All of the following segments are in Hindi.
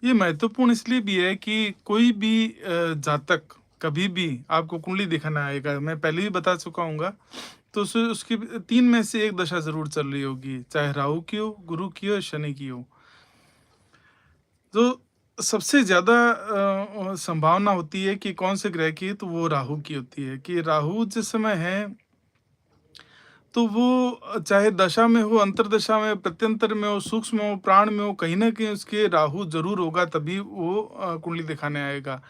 ये महत्वपूर्ण इसलिए भी है कि कोई भी जातक कभी भी आपको कुंडली दिखाना आएगा, मैं पहले भी बता चुका हूँगा, तो उसकी 3 में से 1 दशा ज़रूर चल रही होगी, चाहे राहु की हो, गुरु की हो या शनि की हो। तो सबसे ज़्यादा संभावना होती है कि कौन से ग्रह की है, तो वो राहु की होती है कि राहु जिस समय है तो वो चाहे दशा में हो, अंतर्दशा में, प्रत्यंतर में हो, सूक्ष्म हो, प्राण में हो, कहीं न कहीं उसके राहु ज़रूर होगा, तभी वो कुंडली दिखाने आएगा।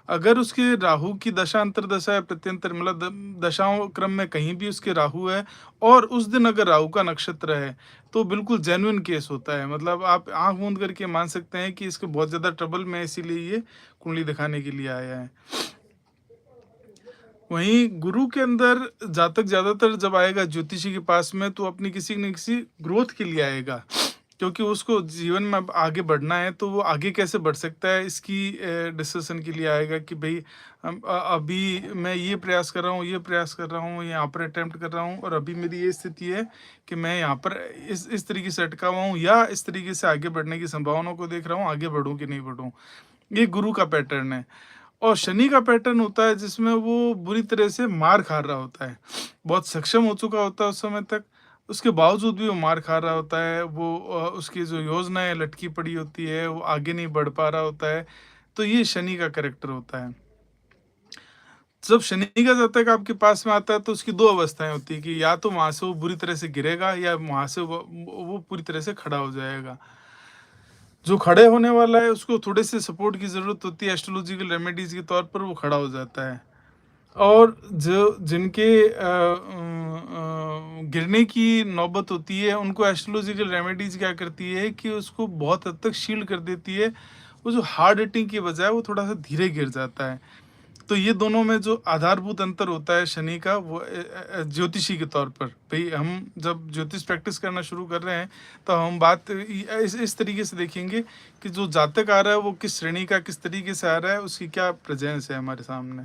अगर उसके राहु की दशा, अंतर्दशा या प्रत्यंतर मतलब दशाओं क्रम में कहीं भी उसके राहु है और उस दिन अगर राहु का नक्षत्र है, तो बिल्कुल जेन्युइन केस होता है। मतलब आप आँख मूंद करके मान सकते हैं कि इसको बहुत ज़्यादा ट्रबल में है, इसीलिए ये कुंडली दिखाने के लिए आया है। वहीं गुरु के अंदर जातक ज़्यादातर जब आएगा ज्योतिषी के पास में, तो अपनी किसी न किसी ग्रोथ के लिए आएगा। क्योंकि उसको जीवन में अब आगे बढ़ना है, तो वो आगे कैसे बढ़ सकता है, इसकी डिस्कशन के लिए आएगा कि भई अभी मैं ये प्रयास कर रहा हूँ, ये प्रयास कर रहा हूँ, यहाँ पर अटेम्प्ट कर रहा हूँ और अभी मेरी ये स्थिति है कि मैं यहाँ पर इस तरीके से अटका हुआ हूँ या इस तरीके से आगे बढ़ने की संभावनाओं को देख रहा हूँ, आगे बढ़ूँ कि नहीं बढ़ूँ। ये गुरु का पैटर्न है। और शनि का पैटर्न होता है जिसमें वो बुरी तरह से मार खा रहा होता है। बहुत सक्षम हो चुका होता है उस समय तक, उसके बावजूद भी वो मार खा रहा होता है। वो उसकी जो योजनाएँ लटकी पड़ी होती है, वो आगे नहीं बढ़ पा रहा होता है। तो ये शनि का कैरेक्टर होता है। जब शनि का जातक आपके पास में आता है तो उसकी 2 अवस्थाएँ होती हैं कि या तो वहाँ से वो बुरी तरह से गिरेगा या वहाँ से वो पूरी तरह से खड़ा हो जाएगा। जो खड़े होने वाला है उसको थोड़े-से सपोर्ट की ज़रूरत होती है, एस्ट्रोलॉजिकल रेमेडीज़ के तौर पर वो खड़ा हो जाता है। और जो जिनके गिरने की नौबत होती है, उनको एस्ट्रोलॉजिकल रेमेडीज़ क्या करती है कि उसको बहुत हद तक शील्ड कर देती है। वो जो हार्ड हिटिंग की बजाय वो थोड़ा-सा धीरे गिर जाता है। तो ये दोनों में जो आधारभूत अंतर होता है शनि का, वो ज्योतिषी के तौर पर, भई हम जब ज्योतिष प्रैक्टिस करना शुरू कर रहे हैं, तो हम बात इस तरीके से देखेंगे कि जो जातक आ रहा है वो किस श्रेणी का, किस तरीके से आ रहा है, उसकी क्या प्रेज़ेंस है हमारे सामने।